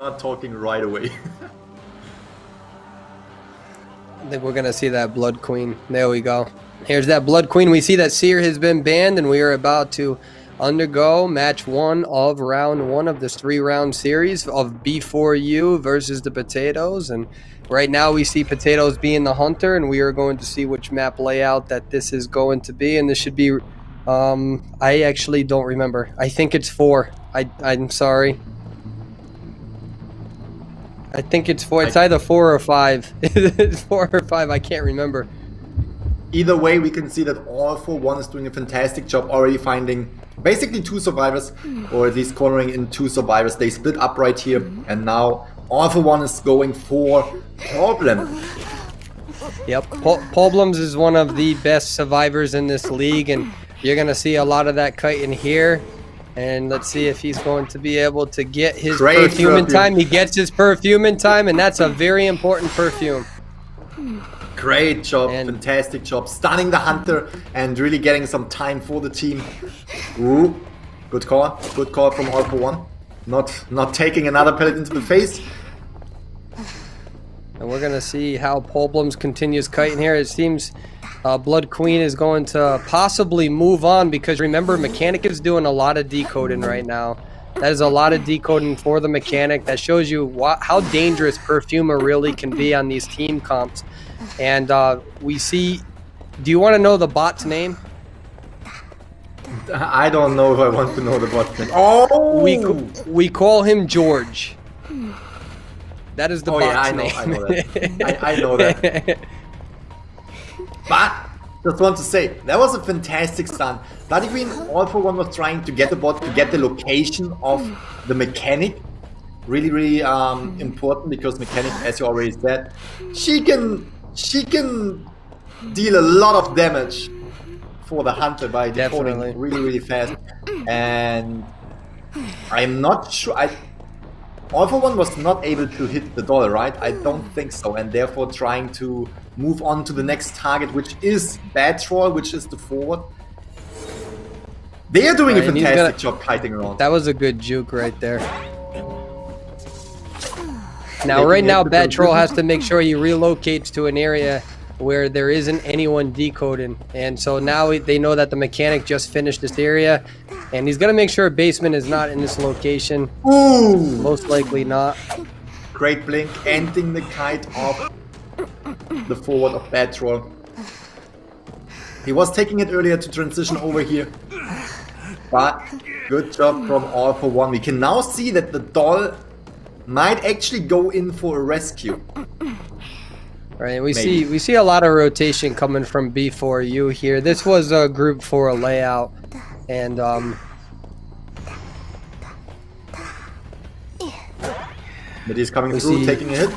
Not talking right away. I think we're going to see that Blood Queen. There we go. Here's that Blood Queen. We see that Seer has been banned, and we are about to undergo match 1 of round 1 of this 3-round series of B4U versus the Potatoes. And right now we see Potatoes being the hunter, and we are going to see which map layout that this is going to be. And this should be, I actually don't remember. I think it's 4. I'm sorry. I think it's 4. It's either 4 or 5. It's 4 or 5. I can't remember. Either way, we can see that All for One is doing a fantastic job already finding basically 2 survivors, or at least cornering in 2 survivors. They split up right here, and now All for One is going for Problem. Yep, Problems is one of the best survivors in this league, and you're going to see a lot of that kite in here. And let's see if he's going to be able to get his perfume in time. He gets his perfume in time, and that's a very important perfume. Great job, fantastic job. Stunning the hunter and really getting some time for the team. Ooh, good call from All for One. Not taking another pellet into the face. And we're going to see how Problems continues kiting here. It seems Blood Queen is going to possibly move on, because remember, Mechanic is doing a lot of decoding right now. That is a lot of decoding for the Mechanic. That shows you how dangerous Perfumer really can be on these team comps. And we see, do you want to know the bot's name? I don't know if I want to know the bot's name. Oh! We call him George. That is the bot's name. I know that. I know that. But just want to say, that was a fantastic stun. Bloody Queen All for One was trying to get the bot, to get the location of the Mechanic. Really important, because Mechanic, as you already said, she can deal a lot of damage for the hunter by decoding really fast. And I'm not sure. All for One was not able to hit the dollar, right? I don't think so, and therefore trying to move on to the next target, which is Bad Troll, which is the forward. They are doing a fantastic job kiting around. That was a good juke right there. Now, right now, Bad Troll has to make sure he relocates to an area where there isn't anyone decoding. And so now they know that the Mechanic just finished this area, and he's going to make sure Basement is not in this location. Ooh! Most likely not. Great blink, ending the kite off the forward of Bad Troll. He was taking it earlier to transition over here. But good job from All for One. We can now see that the doll might actually go in for a rescue. Right, we see a lot of rotation coming from B4U here. This was a group 4 layout, and but he's coming through, taking a hit.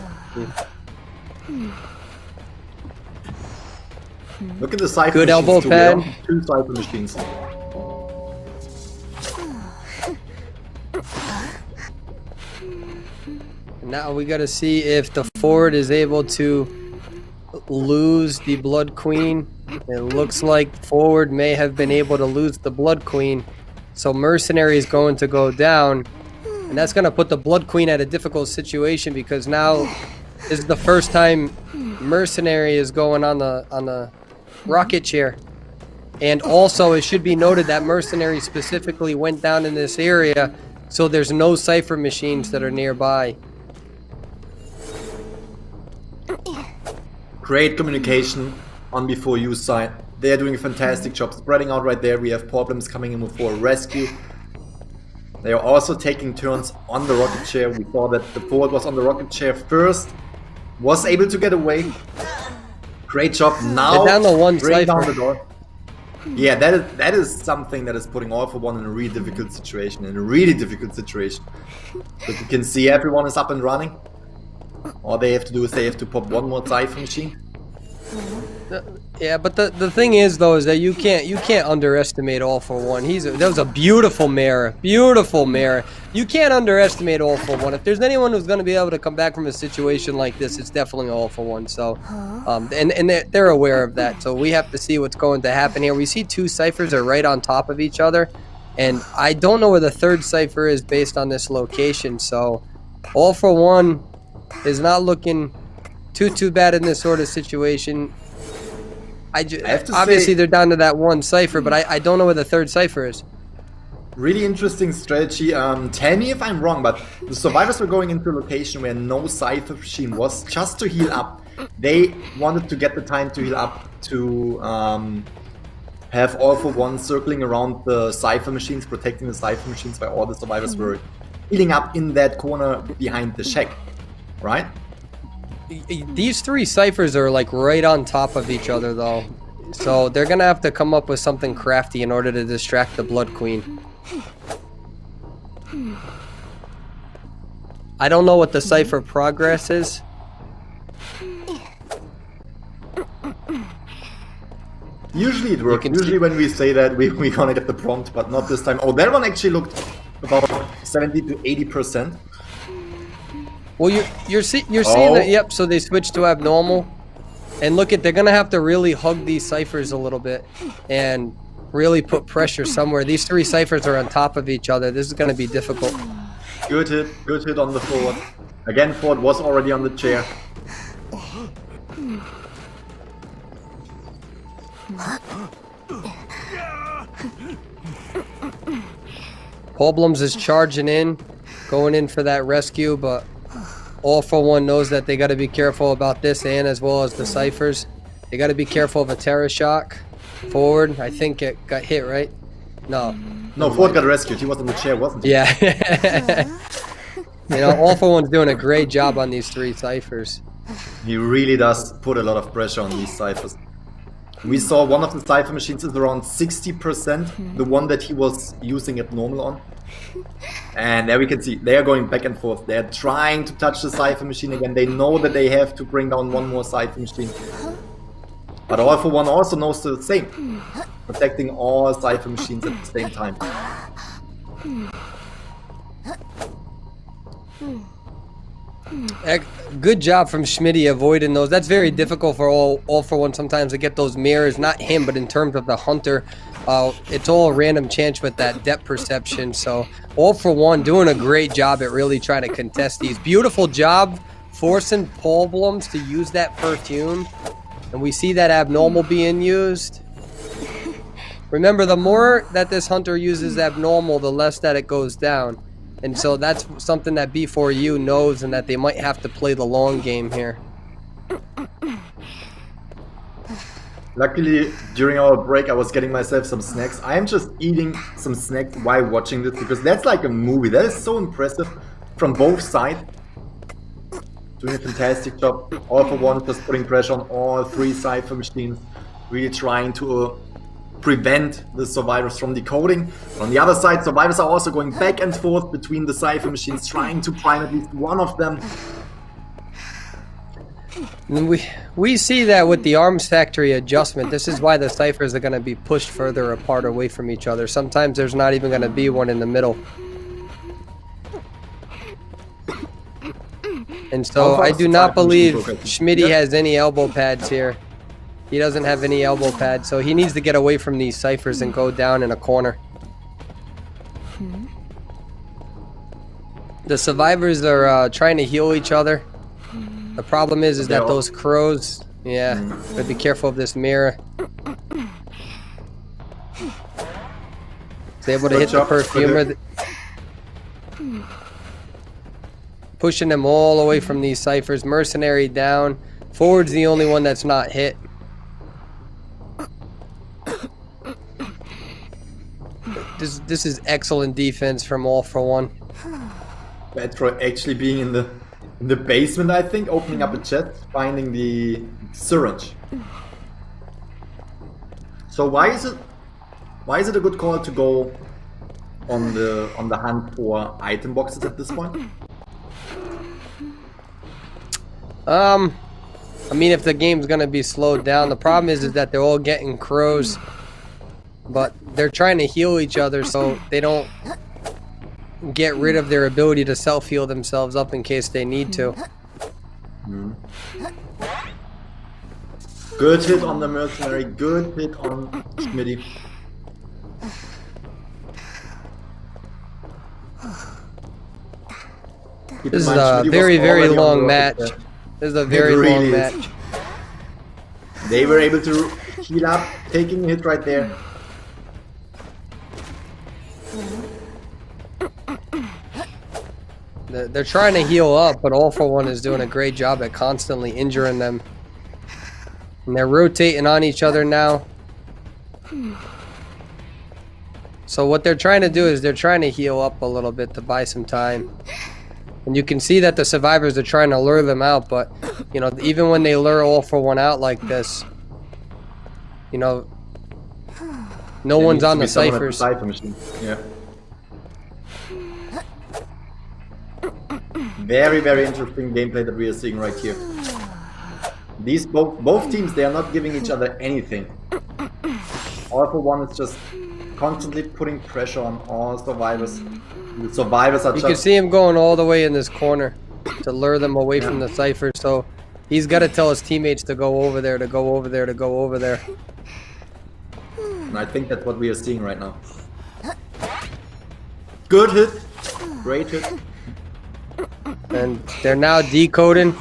Look at the Cypher good elbow pad. 2 Cypher machines. Now we got to see if the forward is able to lose the Blood Queen. It looks like forward may have been able to lose the Blood Queen, so Mercenary is going to go down, and that's going to put the Blood Queen at a difficult situation, because now this is the first time Mercenary is going on the rocket chair. And also, it should be noted that Mercenary specifically went down in this area, so there's no Cypher machines that are nearby. Great communication on B4U side. They are doing a fantastic job spreading out right there. We have Problems coming in for a rescue. They are also taking turns on the rocket chair. We saw that the forward was on the rocket chair first, was able to get away. Great job. Now down the one bring down Cypher. the door. Yeah, that is something that is putting All for One in a really difficult situation. But you can see everyone is up and running. All they have to do is they have to pop one more Cypher machine. Yeah, but the thing is though is that you can't underestimate All for One. That was a beautiful mirror. You can't underestimate All for One. If there's anyone who's going to be able to come back from a situation like this, it's definitely All for One. So, and they're aware of that. So we have to see what's going to happen here. We see 2 Cyphers are right on top of each other, and I don't know where the 3rd Cypher is based on this location. So All for One is not looking too bad in this sort of situation. I have to obviously say, they're down to that one cipher, but I don't know where the third cipher is. really interesting strategy. Tell me if I'm wrong, but the survivors were going into a location where no cipher machine was, just to heal up. They wanted to get the time to heal up to have All for One circling around the cipher machines, protecting the cipher machines, while all the survivors were healing up in that corner behind the shack, right? These three ciphers are like right on top of each other though, so they're gonna have to come up with something crafty in order to distract the Blood Queen. I don't know what the cipher progress is. Usually it works. Usually when we say that, we're gonna get the prompt, but not this time. Oh, that one actually looked about 70 to 80%. Well, you're seeing that. Yep. So they switched to abnormal, and look at, they're gonna have to really hug these ciphers a little bit, and really put pressure somewhere. These three ciphers are on top of each other. This is gonna be difficult. Good hit on the forward. Again, forward was already on the chair. Problems is charging in, going in for that rescue, but All for One knows that they got to be careful about this, and as well as the ciphers. They got to be careful of a terror shock. Forward, I think it got hit, right? No. No, Forward got rescued. He was in the chair, wasn't he? Yeah. You know, All for One's doing a great job on these three ciphers. He really does put a lot of pressure on these ciphers. We saw one of the cipher machines is around 60%, the one that he was using at normal on. And there we can see, they are going back and forth. They're trying to touch the cipher machine again. They know that they have to bring down one more cipher machine. But All for One also knows the same. Protecting all cipher machines at the same time. Good job from Schmitty avoiding those. That's very difficult for all for One sometimes to get those mirrors. Not him, but in terms of the hunter. It's all random chance with that depth perception. So All for One doing a great job at really trying to contest these. Beautiful job forcing Paulblums to use that perfume. And we see that abnormal being used. Remember, the more that this hunter uses abnormal, the less that it goes down. And so that's something that B4U knows, and that they might have to play the long game here. Luckily, during our break, I was getting myself some snacks. I am just eating some snacks while watching this, because that's like a movie. That is so impressive from both sides. Doing a fantastic job. All for One just putting pressure on all three cipher machines. Really trying to prevent the survivors from decoding. On the other side, survivors are also going back and forth between the cipher machines, trying to prime at least one of them. And we see that with the arms factory adjustment. This is why the ciphers are going to be pushed further apart away from each other. Sometimes there's not even going to be one in the middle. And so I do not believe Schmitty has any elbow pads here. He doesn't have any elbow pads, so he needs to get away from these ciphers and go down in a corner. The survivors are trying to heal each other. The problem is that those crows, yeah, but be careful of this mirror. He's able to hit the perfumer. Pushing them all away from these ciphers. Mercenary down. Forward's the only one that's not hit. This is excellent defense from All for One. Petro actually being in the basement, I think, opening up a chest, finding the syringe. So why is it a good call to go on the hunt for item boxes at this point? I mean, if the game's gonna be slowed down, the problem is that they're all getting crows, but they're trying to heal each other so they don't get rid of their ability to self-heal themselves up in case they need to. Good hit on the mercenary, good hit on Schmitty. Keep This in is mind, a Schmidt was very, very already on the long rocket match. there. This is a very really long is. match. They were able to heal up, taking a hit right there. They're trying to heal up, but All For One is doing a great job at constantly injuring them. And they're rotating on each other now. So what they're trying to do is they're trying to heal up a little bit to buy some time. And you can see that the survivors are trying to lure them out, but, you know, even when they lure All For One out like this, you know, no There one's needs on to the be someone at ciphers. cipher machine. Yeah. Very, very interesting gameplay that we are seeing right here. These both teams, they are not giving each other anything. All For One is just constantly putting pressure on all survivors. The survivors are You just... can see him going all the way in this corner to lure them away from the cipher. So he's got to tell his teammates to go over there, to go over there, to go over there. And I think that's what we are seeing right now. Good hit. Great hit. And they're now decoding.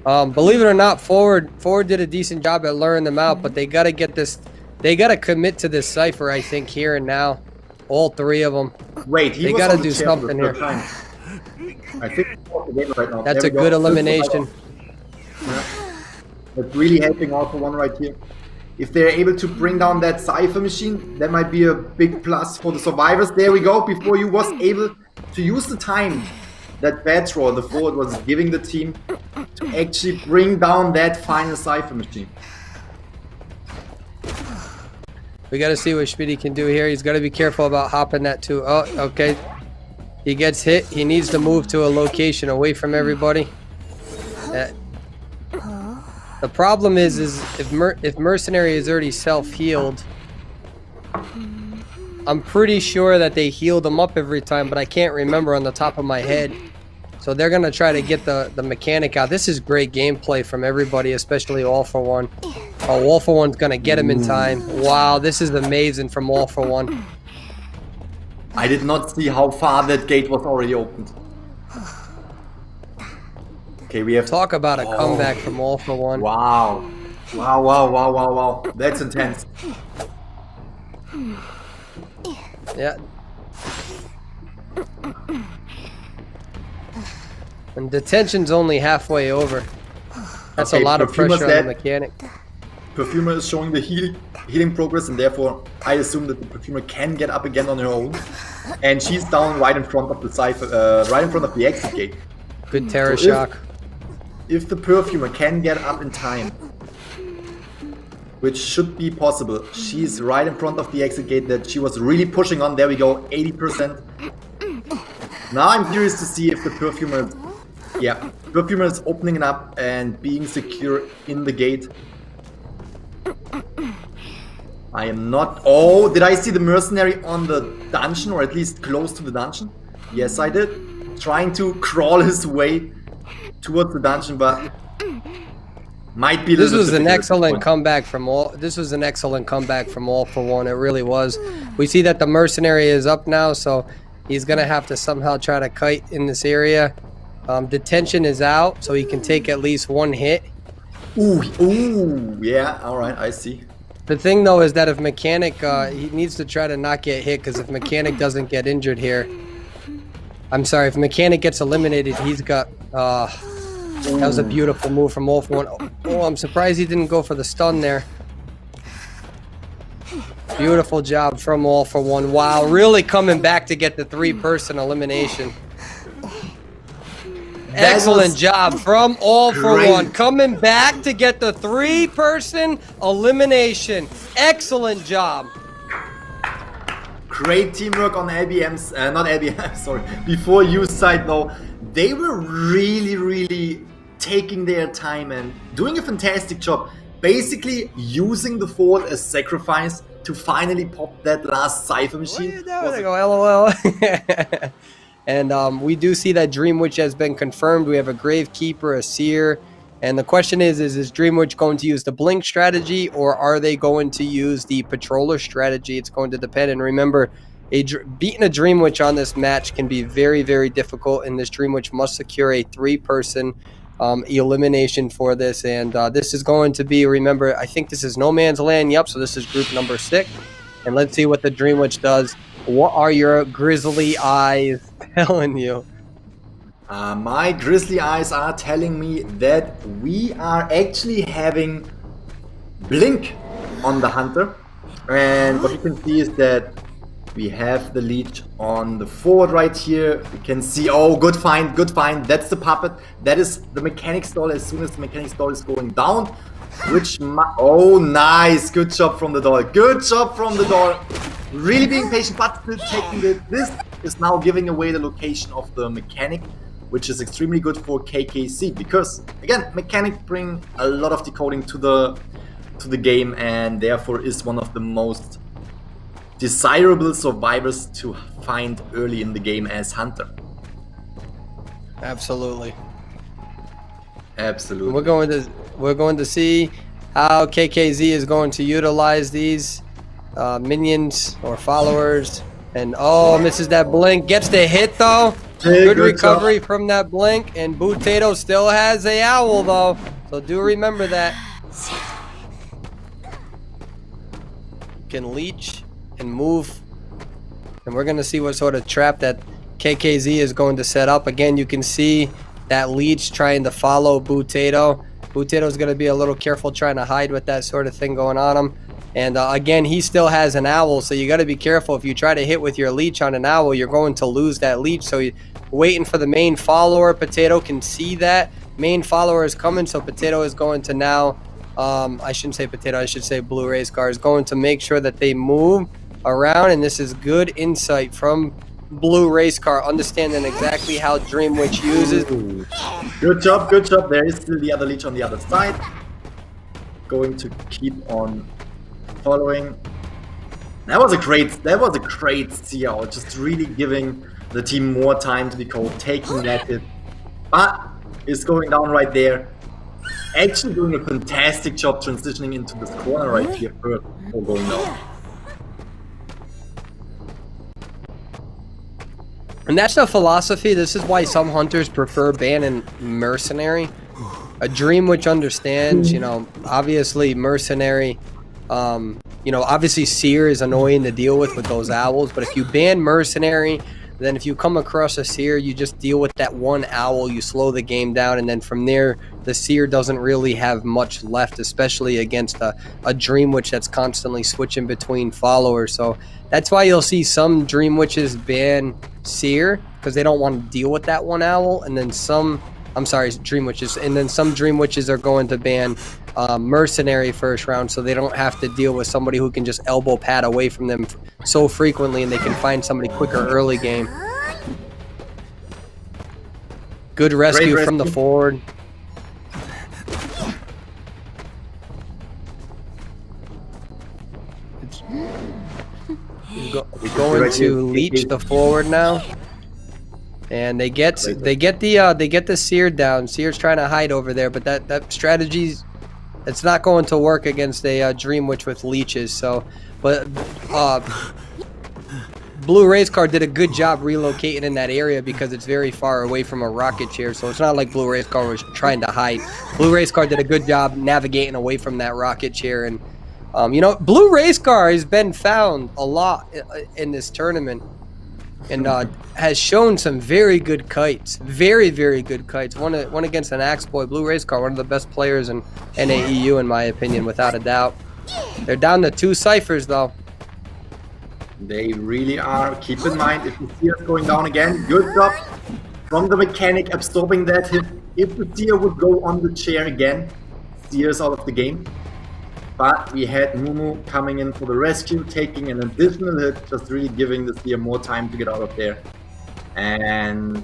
Believe it or not, Forward did a decent job at luring them out, but they got to get this. They got to commit to this cipher, I think, here and now. All three of them. Wait, he They was got to on the do chair for the something third here. time. I think he's off the game right now. That's There a we go. good elimination. Yeah. That's really helping All For One right here. If they're able to bring down that cipher machine, that might be a big plus for the survivors. There we go. Before you was able to use the time that Petrol, the forward, was giving the team to actually bring down that final cipher machine. We got to see what Schmitty can do here. He's got to be careful about hopping that too. Oh, okay. He gets hit. He needs to move to a location away from everybody. The problem is if Mercenary is already self-healed, I'm pretty sure that they healed him up every time, but I can't remember on the top of my head. So they're going to try to get the mechanic out. This is great gameplay from everybody, especially All For One. Oh, All For One's going to get him in time. Wow, this is amazing from All For One. I did not see how far that gate was already opened. Okay, we have... Talk about a comeback from All For One. Wow. Wow, wow, wow, wow, wow. That's intense. Yeah. And detention's only halfway over. That's Okay, a lot of Perfumer's pressure on the dead. mechanic. Perfumer is showing the healing progress, and therefore I assume that the Perfumer can get up again on her own. And she's down right in front of the cipher, right in front of the exit gate. Good terror So shock. If the Perfumer can get up in time, which should be possible, she's right in front of the exit gate that she was really pushing on. There we go, 80%. Now I'm curious to see if the Perfumer, Perfumer is opening it up and being secure in the gate. I am not... Oh, did I see the Mercenary on the dungeon, or at least close to the dungeon? Yes, I did. Trying to crawl his way towards the dungeon, but might be a This little was bit an difficult excellent at this point. comeback from all. This was an excellent comeback from All For One. It really was. We see that the Mercenary is up now, so he's gonna have to somehow try to kite in this area. Detention is out, so he can take at least one hit. Ooh, yeah, alright, I see. The thing though is that if Mechanic, he needs to try to not get hit, because if Mechanic doesn't get injured here, I'm sorry, if Mechanic gets eliminated, he's got, that was a beautiful move from All For One. Oh, I'm surprised he didn't go for the stun there. Beautiful job from All For One. Wow, really coming back to get the 3-person elimination. Excellent job from All For great. One. Coming back to get the 3-person elimination. Excellent job. Great teamwork on LBM's, not LBM, sorry, before you side though. They were really taking their time and doing a fantastic job. Basically using the forward as sacrifice to finally pop that last cipher machine. There they go, LOL. And we do see that Dream Witch has been confirmed. We have a Gravekeeper, a Seer. And the question is Dream Witch going to use the Blink strategy, or are they going to use the Patroller strategy? It's going to depend. And remember, Beating a Dream Witch on this match can be very, very difficult, and this Dream Witch must secure a 3-person elimination for this. And this is going to be, remember, I think this is No Man's Land. Yep, so this is group number 6. And let's see what the Dream Witch does. What are your grizzly eyes telling you? My grizzly eyes are telling me that we are actually having Blink on the Hunter. And what you can see is that we have the leech on the forward right here. You can see, oh, good find, good find. That's the puppet. That is the mechanic stall. As soon as the mechanic stall is going down, which, oh, nice. Good job from the doll. Good job from the doll. Really being patient, but still taking it. This is now giving away the location of the mechanic, which is extremely good for KKC because, again, mechanic bring a lot of decoding to the game and therefore is one of the most desirable survivors to find early in the game as Hunter. Absolutely. Absolutely. We're going to see how KKZ is going to utilize these minions or followers. And oh, misses that blink. Gets the hit though. Hey, good recovery from that blink. And Bootato still has a owl though. So do remember that. Can leech and move. And we're going to see what sort of trap that KKZ is going to set up. Again, you can see that leech trying to follow Bootato. Bootato's going to be a little careful trying to hide with that sort of thing going on him. And again, he still has an owl, so you got to be careful. If you try to hit with your leech on an owl, you're going to lose that leech. So you're waiting for the main follower. Potato can see that. Main follower is coming, so Potato is going to now, I shouldn't say Potato, I should say Blue Race Car is going to make sure that they move around. And this is good insight from Blue Race Car, understanding exactly how Dream Witch uses. Good job, good job. There is still the other leech on the other side. Going to keep on following. That was a great see out, just really giving the team more time to decode, taking that hit. But it's going down right there. Actually doing a fantastic job transitioning into this corner right here first before going down. And that's the philosophy. This is why some hunters prefer banning Mercenary. A Dream Witch understands, you know, obviously Mercenary, you know, obviously Seer is annoying to deal with those owls, but if you ban Mercenary, then if you come across a Seer, you just deal with that one owl, you slow the game down, and then from there, the Seer doesn't really have much left, especially against a Dream Witch that's constantly switching between followers. So that's why you'll see some Dream Witches ban Seer, because they don't want to deal with that one owl, and then some, I'm sorry, Dream Witches, and then some Dream Witches are going to ban Mercenary first round, so they don't have to deal with somebody who can just elbow pad away from them so frequently, and they can find somebody quicker early game. Good rescue from the forward. We're going to leech the forward now. And they get the Seer down. Seer's trying to hide over there, but that strategy's, it's not going to work against a Dream Witch with leeches. So, but Blue Race Car did a good job relocating in that area because it's very far away from a rocket chair. So it's not like Blue Race Car was trying to hide. Blue Race Car did a good job navigating away from that rocket chair. And you know, Blue Race Car has been found a lot in this tournament. And has shown some very good kites. Very, very good kites. One against an Axe Boy. Blue Race Car, one of the best players in NAEU, in my opinion, without a doubt. They're down to 2 ciphers, though. They really are. Keep in mind, if the Seer is going down again, good job from the mechanic absorbing that hit. If the Seer would go on the chair again, Seer is out of the game. But we had Mumu coming in for the rescue, taking an additional hit, just really giving the Seer more time to get out of there. And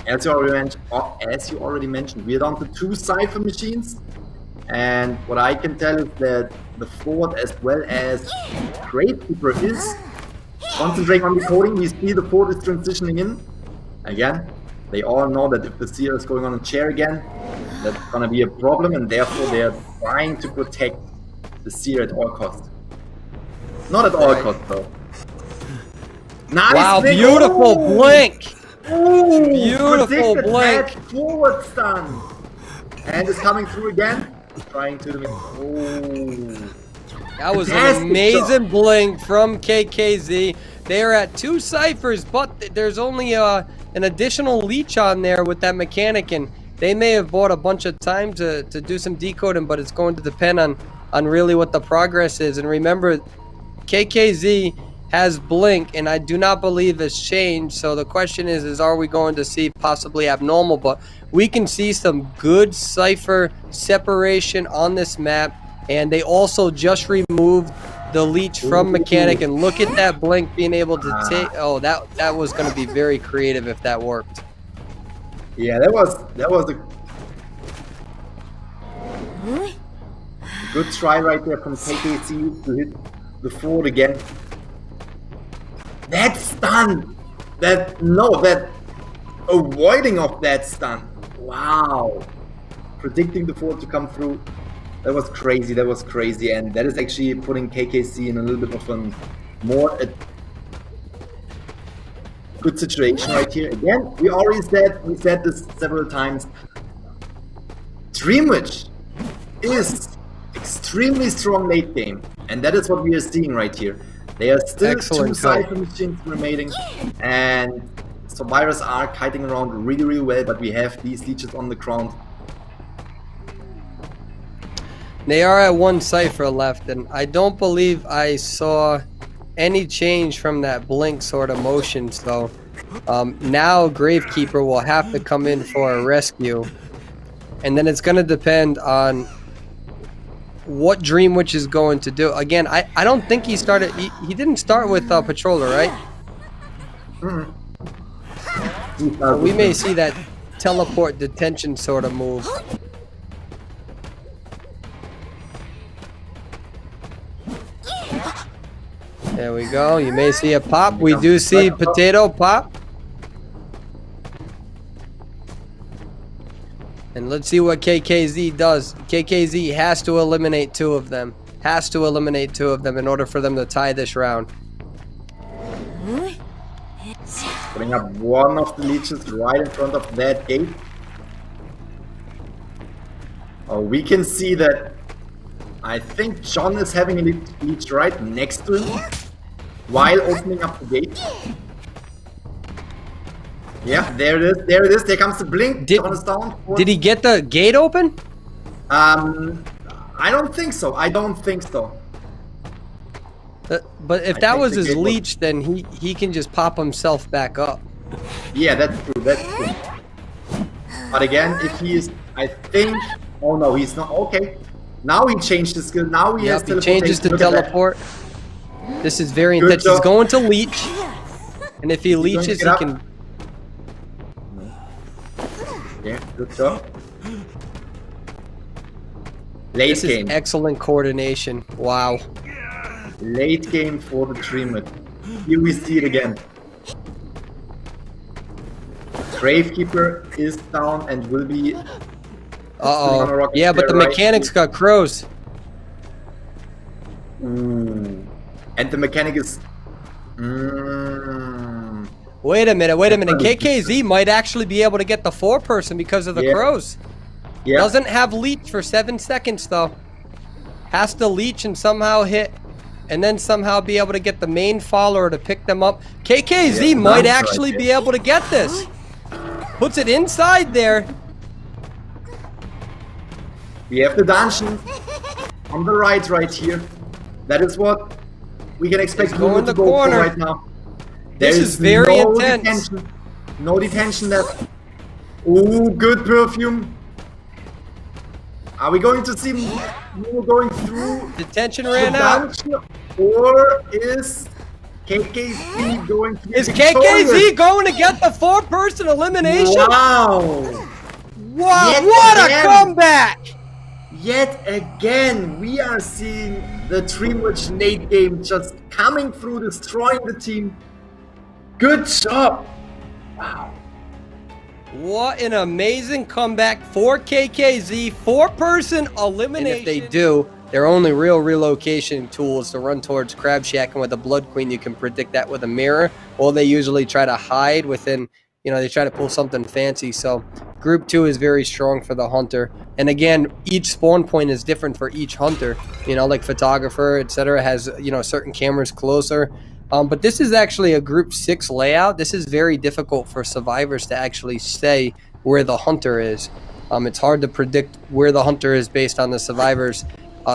as you already mentioned, we are down to 2 Cypher machines. And what I can tell is that the forward as well as Gravekeeper is concentrating on decoding. We see the forward is transitioning in. Again, they all know that if the Seer is going on a chair again, that's going to be a problem, and therefore they are trying to protect the Seer at all costs. Not at all costs though. Nice Wow, blink. beautiful Oh! blink. Ooh, Beautiful predicted blink. head forward stun. And is coming through again. Trying to... Oh. That was an Fantastic amazing job. blink from KKZ. They are at 2 ciphers, but there's only an additional leech on there with that mechanic, and they may have bought a bunch of time to do some decoding, but it's going to depend on really what the progress is. And remember, KKZ has blink, and I do not believe it's changed. So the question is are we going to see possibly abnormal? But we can see some good cipher separation on this map. And they also just removed the leech from mechanic, and look at that blink being able to take. Oh, that was going to be very creative if that worked. Yeah, that was a good try right there from KKC to hit the forward again. That stun! That avoiding of that stun. Wow. Predicting the forward to come through. That was crazy, and that is actually putting KKC in a little bit of a good situation right here. Again, we said this several times. Dreamwitch is extremely strong late game, and that is what we are seeing right here. They are still Excellent 2 cipher machines remaining, and survivors are kiting around really, really well, but we have these leeches on the ground. They are at 1 cipher left, and I don't believe I saw any change from that blink sort of motion. So now Gravekeeper will have to come in for a rescue, and then it's going to depend on what Dreamwitch is going to do. Again, I don't think he started. He didn't start with Patroller, right? We may see that teleport detention sort of move. There we go. You may see a pop. We do see potato pop. And let's see what KKZ does. KKZ has to eliminate 2 of them. Has to eliminate 2 of them in order for them to tie this round. Putting up one of the leeches right in front of that gate. Oh, we can see that. I think John is having a leech right next to him while opening up the gate. Yeah, there it is. There it is. There comes the blink. John is down. Did he get the gate open? I don't think so. I don't think so. But if that was his leech, then he can just pop himself back up. Yeah, that's true. That's true. But again, if he is, I think. Oh no, he's not. Okay. Now he changed his skill. Now he has he changes to teleport. This is very intense. He's going to leech. And if he leeches, he can... Yeah, good job. Late game. This is excellent coordination. Wow. Late game for the Dreamwitch. Here we see it again. Gravekeeper is down and will be... Uh-oh. Yeah, but the mechanics got crows. Ooh. And the mechanic is... Wait a minute. KKZ might actually be able to get the 4-person because of the crows. Yeah. Doesn't have leech for 7 seconds, though. Has to leech and somehow hit. And then somehow be able to get the main follower to pick them up. KKZ might actually be able to get this. Puts it inside there. We have the dungeon on the right here. That is what we can expect Go in the corner right now. This is very intense. No detention left. Ooh, good perfume. Are we going to see more going through? Detention ran out. Or is KKZ going to Is KKZ going to get the 4-person elimination? Wow. Wow, what a comeback! Yet again, we are seeing the Dreamwitch late game just coming through, destroying the team. Good job! Wow. What an amazing comeback for KKZ. 4-person elimination. And if they do, their only real relocation tool is to run towards Crab Shack, and with a Blood Queen, you can predict that with a mirror, or they usually try to hide within, they try to pull something fancy. So Group 2 is very strong for the Hunter. And again, each spawn point is different for each Hunter. Like Photographer, etc., has, certain cameras closer. But this is actually a Group 6 layout. This is very difficult for survivors to actually say where the Hunter is. It's hard to predict where the Hunter is based on the survivors'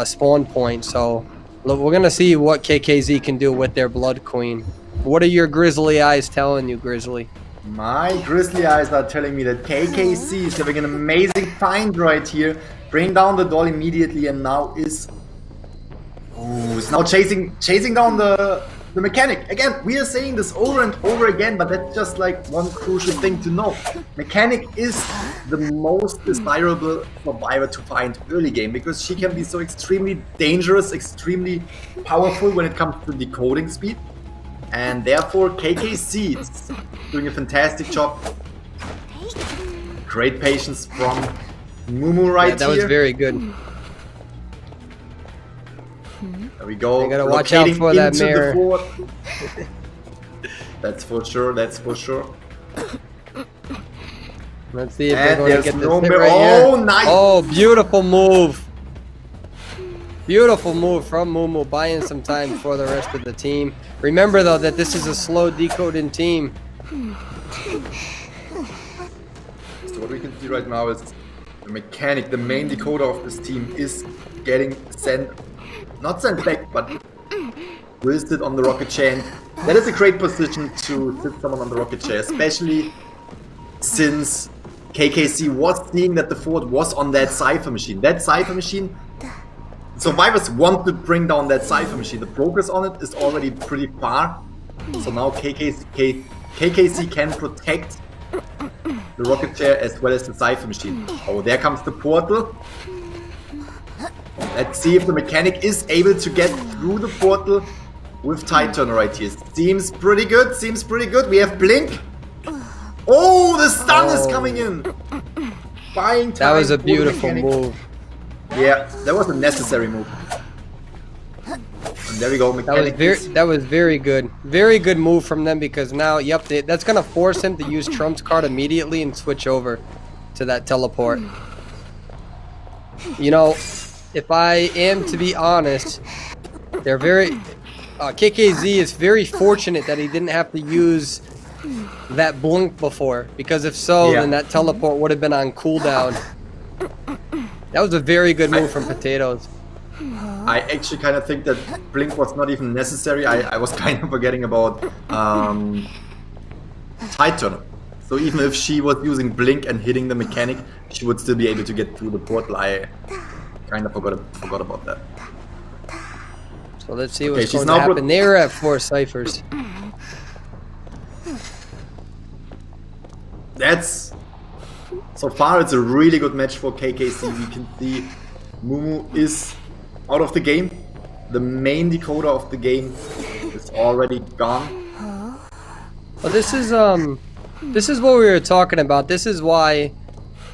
spawn point. So look, we're going to see what KKZ can do with their Blood Queen. What are your grizzly eyes telling you, Grizzly? My grizzly eyes are telling me that KKZ is having an amazing find right here. Bring down the doll immediately, and now is now chasing down the mechanic. Again, we are saying this over and over again, but that's just like one crucial thing to know. Mechanic is the most desirable survivor to find early game because she can be so extremely dangerous, extremely powerful when it comes to decoding speed. And therefore, KKZ is doing a fantastic job. Great patience from Mumu right here. That was very good. There we go. You gotta watch out for that mirror. That's for sure. That's for sure. Let's see if they're going to get this hit right here. Nice. Oh, beautiful move. Beautiful move from Mumu, buying some time for the rest of the team. Remember, though, that this is a slow decoding team. So what we can see right now is the mechanic, the main decoder of this team, is getting not sent back, but listed on the rocket chain. That is a great position to sit someone on the rocket chair, especially since KKZ was seeing that the forward was on that Cypher machine. That Cypher machine, survivors want to bring down that Cypher machine. The progress on it is already pretty far. So now KKZ can protect the rocket chair as well as the Cypher machine. Oh, there comes the portal. Let's see if the mechanic is able to get through the portal with Tide Turner right here. Seems pretty good, seems pretty good. We have Blink. Oh, the stun is coming in. Buying time. That was a beautiful move. Yeah, that was a necessary move. And there we go, mechanic. That was very good. Very good move from them because now, that's going to force him to use Trump's card immediately and switch over to that teleport. If I am to be honest, they're KKZ is very fortunate that he didn't have to use that blink before, because if so, then that teleport would have been on cooldown. That was a very good move from Potatoes. I actually kind of think that blink was not even necessary. I was kind of forgetting about Tide Turner. So even if she was using blink and hitting the mechanic, she would still be able to get through the portal. I kind of forgot about that. So let's see what's going to happen. They were at 4 ciphers. So far it's a really good match for KKZ. We can see Mumu is out of the game. The main decoder of the game is already gone. Well, this is what we were talking about. This is why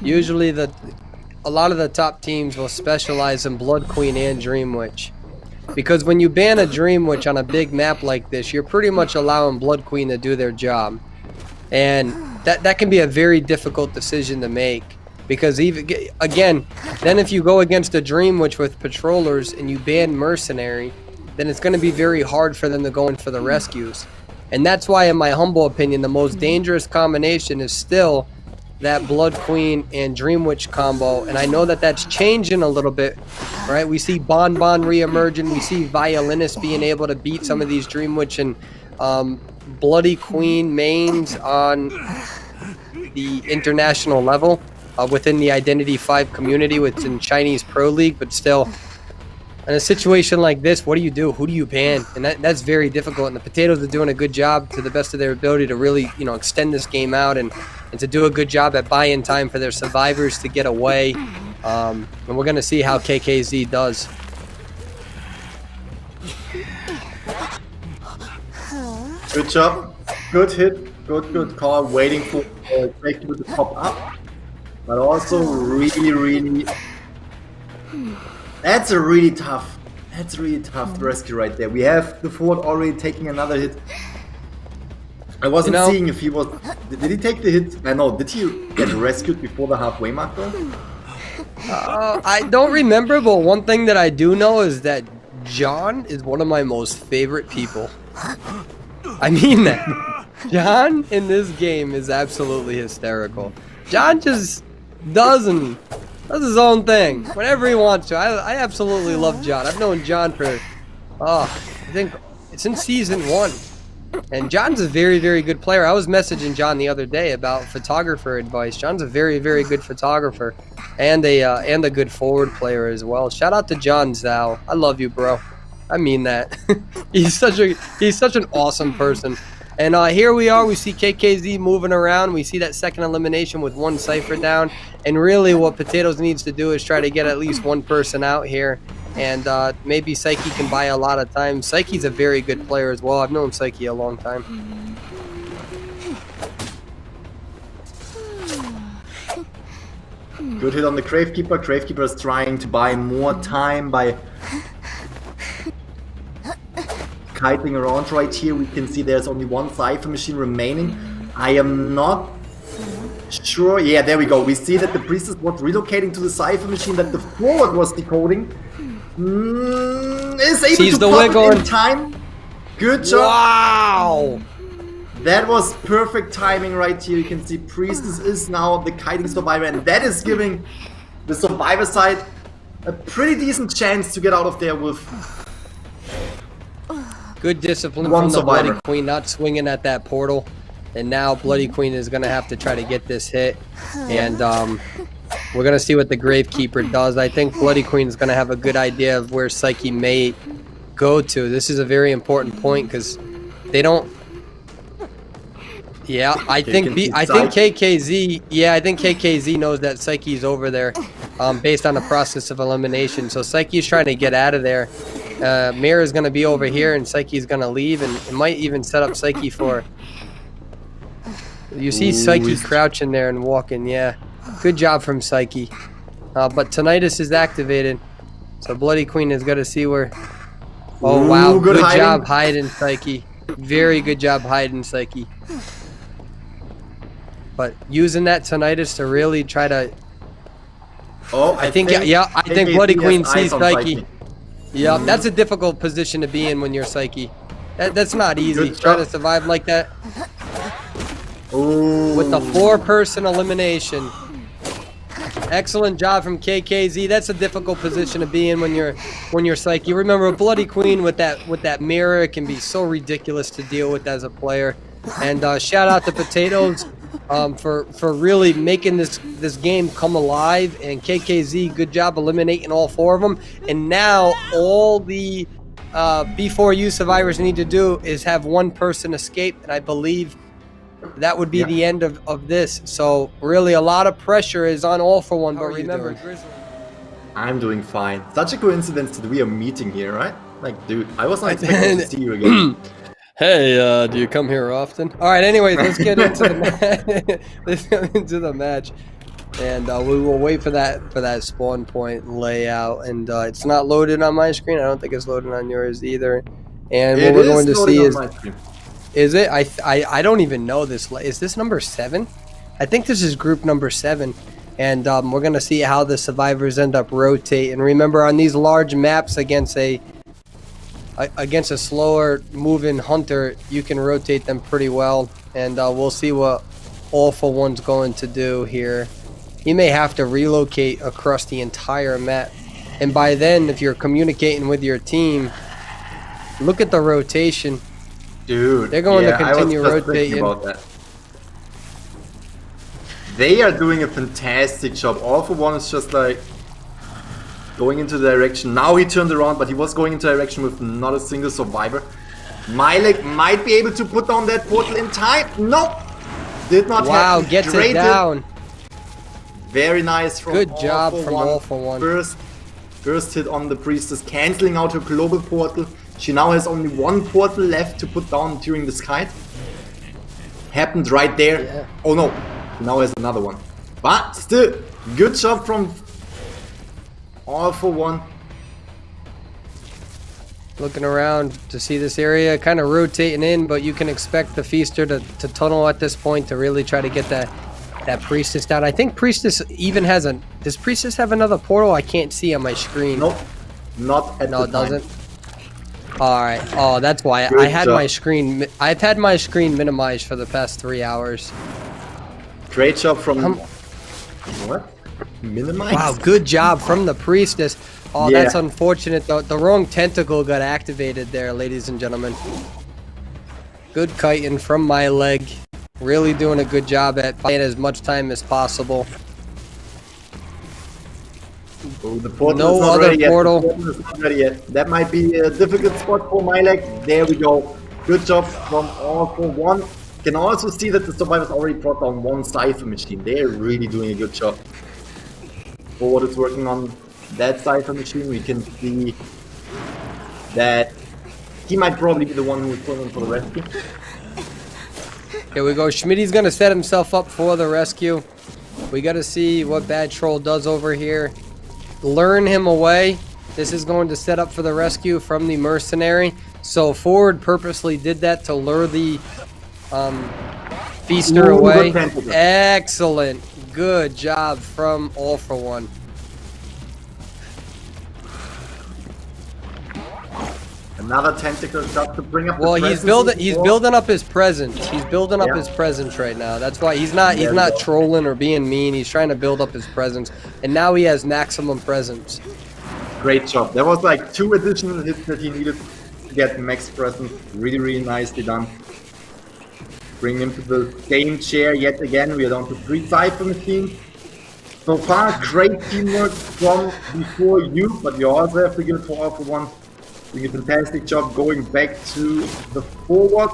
usually a lot of the top teams will specialize in Blood Queen and Dream Witch. Because when you ban a Dream Witch on a big map like this, you're pretty much allowing Blood Queen to do their job. And that can be a very difficult decision to make. Because again, then if you go against a Dream Witch with patrollers and you ban Mercenary, then it's going to be very hard for them to go in for the rescues. And that's why, in my humble opinion, the most dangerous combination is still that Blood Queen and Dream Witch combo. And I know that that's changing a little bit, right? We see Bon re-emerging. We see Violinist being able to beat some of these Dream Witch and Bloody Queen mains on the international level within the Identity 5 community within Chinese Pro League. But still, in a situation like this, what do you do? Who do you ban? And that's very difficult. And the Potatoes are doing a good job to the best of their ability to really, extend this game out and to do a good job at buying time for their survivors to get away. And we're going to see how KKZ does. Good job. Good hit. Good call. Waiting for breakthrough to pop up. But also really That's a really tough rescue right there. We have the forward already taking another hit. I wasn't seeing if he was... Did he take the hit? No, did he get rescued before the halfway mark though? I don't remember, but one thing that I do know is that John is one of my most favorite people. I mean that. John in this game is absolutely hysterical. John just does his own thing whenever he wants to. I absolutely love John. I've known John for, I think since season 1. And John's a very, very good player. I was messaging John the other day about photographer advice. John's a very, very good photographer and a good forward player as well. Shout out to John Zhao. I love you, bro. I mean that. he's such an awesome person. And here we are. We see KKZ moving around. We see that second elimination with one Cypher down. And really what Potatoes needs to do is try to get at least one person out here. And maybe Psyche can buy a lot of time. Psyche's a very good player as well. I've known Psyche a long time. Good hit on the Gravekeeper. Gravekeeper is trying to buy more time by kiting around right here. We can see there's only one Cypher machine remaining. I am not sure. Yeah, there we go. We see that the Priestess was relocating to the Cypher machine, that the forward was decoding. Is able to pop it in time. Good job. Wow. That was perfect timing right here. You can see Priestess is now the kiting survivor, and that is giving the survivor side a pretty decent chance to get out of there with good discipline one from the survivor. Bloody Queen, not swinging at that portal. And now Bloody Queen is going to have to try to get this hit. And we're going to see what the Gravekeeper does. I think Bloody Queen is going to have a good idea of where Psyche may go to. This is a very important point because they don't... Yeah, I think KKZ... Yeah, I think KKZ knows that Psyche's over there based on the process of elimination. So Psyche's trying to get out of there. Mirror is going to be over here and Psyche's going to leave, and it might even set up Psyche for... You see Psyche crouching there and walking, yeah. Good job from Psyche. But Tinnitus is activated. So Bloody Queen is going to see where... Oh, wow. Good job hiding, Psyche. Very good job hiding, Psyche. But using that Tinnitus to really try to... Oh, I think Bloody Queen sees Psyche. Yeah, that's a difficult position to be in when you're Psyche. That's not easy. Trying to survive like that. Ooh. With the 4-person elimination. Excellent job from KKZ. That's a difficult position to be in when you're Psyche. Remember, Bloody Queen with that mirror, it can be so ridiculous to deal with as a player. And shout out to Potatoes for really making this game come alive. And KKZ, good job eliminating all 4 of them. And now all the B4U survivors need to do is have one person escape, and I believe that would be the end of this. So really a lot of pressure is on All For One. But remember, I'm doing fine. Such a coincidence that we are meeting here, right? Like, dude, I was not expecting to see you again. Hey, do you come here often? All right, anyways, let's get into the match. Let's get into the match, and we will wait for that spawn point layout. And it's not loaded on my screen. I don't think it's loaded on yours either. And what we're going to see is it? I don't even know this. Is this number 7? I think this is group number 7. And we're going to see how the survivors end up rotating. Remember, on these large maps against a slower moving hunter, you can rotate them pretty well. And we'll see what All For One's going to do here. He may have to relocate across the entire map. And by then, if you're communicating with your team, look at the rotation. Dude, they're going to continue rotating. About that. They are doing a fantastic job. All For One is just like going into the direction. Now he turned around, but he was going into direction with not a single survivor. Milek might be able to put down that portal in time. Nope. Did not happen. Wow, gets it down. Very nice from Good job from All For One. First hit on the Priestess, cancelling out her global portal. She now has only one portal left to put down during this kite. Happened right there. Yeah. Oh no, she now has another one. But still, good job from All For One. Looking around to see this area, kind of rotating in, but you can expect the Feaster to tunnel at this point to really try to get that Priestess down. I think Priestess even has a... Does Priestess have another portal? I can't see on my screen. Nope. Not at No, the it time. doesn't. All right. Oh, that's why Good I had job. my screen. I've had my screen minimized for the past 3 hours. Great job from... What? Minimize? Wow, good job from the Priestess. Oh, Yeah. that's unfortunate. The wrong tentacle got activated there, ladies and gentlemen. Good kiting from my leg. Really doing a good job at buying as much time as possible. Oh, the portal No is not other ready yet. portal. The portal is not ready yet. That might be a difficult spot for my leg. There we go. Good job from All for One. Can also see that the survivors already brought down one Cypher machine. They're really doing a good job. Forward is working on that Cypher machine. We can see that he might probably be the one who is going for the rescue. Here we go. Schmitty's going to set himself up for the rescue. We got to see what Bad Troll does over here. Lure him away. This is going to set up for the rescue from the mercenary. So Forward purposely did that to lure the Feaster Ooh, away. good tentacle. Excellent. Good job from All for One. Another tentacle just to bring up Well, the he's presence building up his presence. He's building up Yeah. his presence right now. That's why he's not There we go. trolling or being mean. He's trying to build up his presence, and now he has maximum presence. Great job. There was like 2 additional hits that he needed to get max presence. Really, really nicely done. Bring him to the same chair yet again. We are down to 3 Cypher machines. So far, great teamwork from before you, but you also have to give it for All for One. Doing a fantastic job going back to the forward.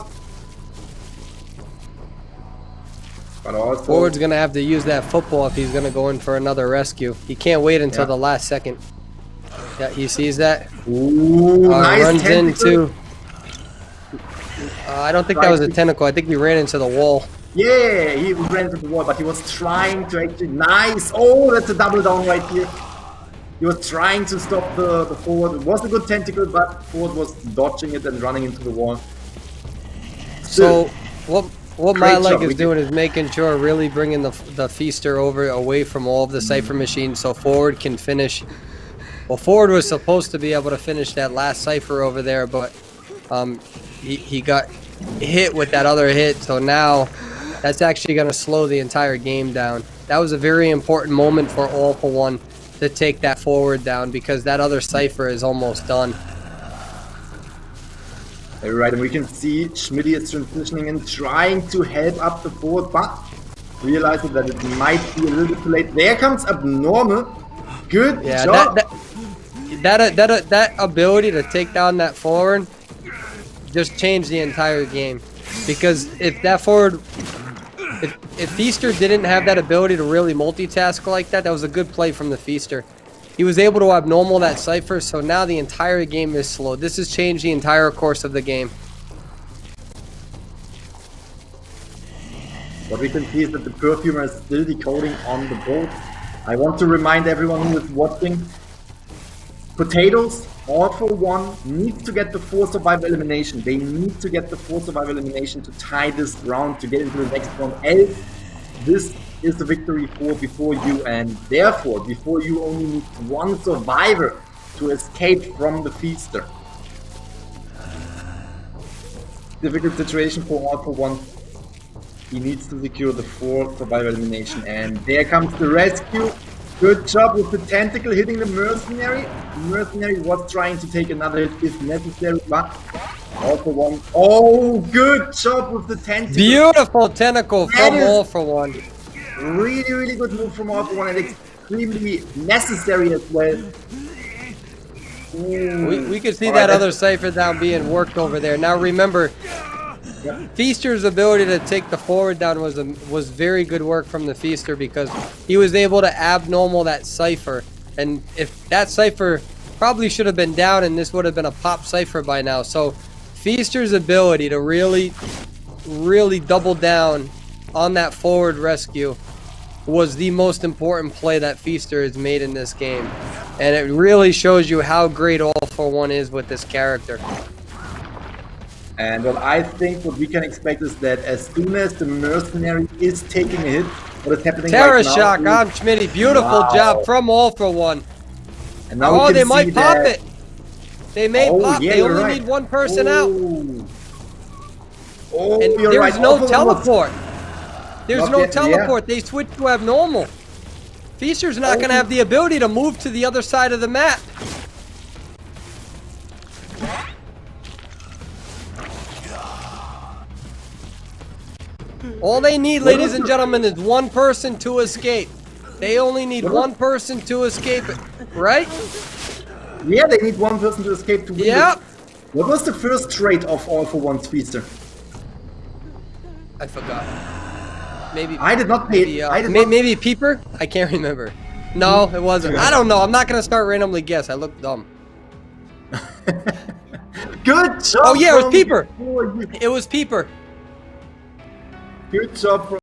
But also... Forward's gonna have to use that football if he's gonna go in for another rescue. He can't wait until Yeah. the last second. Yeah, he sees that. Ooh, nice Runs tentacle. into. I don't think that was a tentacle. I think he ran into the wall. Yeah, he ran into the wall, but he was trying to actually... Nice! Oh, that's a double down right here. He was trying to stop the forward. It was a good tentacle, but forward was dodging it and running into the wall. So what my Great leg job. is We doing is making sure really bringing the Feaster over away from all of the Cypher machines so Forward can finish. Well, Forward was supposed to be able to finish that last Cypher over there, but he got hit with that other hit, so now that's actually going to slow the entire game down. That was a very important moment for All for One to take that Forward down because that other Cypher is almost done. Alright, and we can see Schmitty is transitioning and trying to help up the forward, but realizing that it might be a little bit too late. There comes Abnormal. Good Yeah, job. that ability to take down that Forward just changed the entire game. Because if that Forward, if Feaster didn't have that ability to really multitask like that, that was a good play from the Feaster. He was able to abnormal that Cypher, so now the entire game is slow. This has changed the entire course of the game. What we can see is that the Perfumer is still decoding on the boat. I want to remind everyone who is watching, Potatoes, All for One, needs to get the 4 survival elimination. They need to get the 4 survival elimination to tie this round, to get into the next round. Else, this is the victory for before you, and therefore, before you only need 1 survivor to escape from the Feaster. Difficult situation for All for One. He needs to secure the 4 survival elimination, and there comes the rescue. Good job with the tentacle hitting the mercenary. The mercenary was trying to take another hit if necessary, but All for One. Oh, good job with the tentacle. Beautiful tentacle That from is- All for One. Really, really good move from All for One, and extremely necessary as well. We could see that other Cypher down being worked over there. Now remember, Feaster's ability to take the Forward down was very good work from the Feaster because he was able to abnormal that Cypher. And if that Cypher probably should have been down and this would have been a pop Cypher by now. So Feaster's ability to really double down on that Forward rescue was the most important play that Feaster has made in this game. And it really shows you how great All for One is with this character. And what I think what we can expect is that as soon as the mercenary is taking a hit, what is happening Terror right now shock is- on Schmitty. Beautiful Wow. job from All for One. And now we Oh, can they see might pop that- it. They may Oh, pop. yeah, They you're only right. need one person out. Oh, And you're there's right. no All for One was- teleport. There's Not no yet, yeah. teleport. They switch to abnormal. Feaster's not going to have the ability to move to the other side of the map. All they need, ladies and gentlemen, is one person to escape. They only need one person to escape it, right? Yeah, they need one person to escape to win. Yep. What was the first trait of All for One's Feaster? I forgot. Maybe. I did not pay. Maybe, I did not. maybe Peeper? I can't remember. No, it wasn't. I don't know. I'm not going to start randomly guess. I look dumb. Good job. Oh, yeah, it was from Peeper. you. It was Peeper. Good job from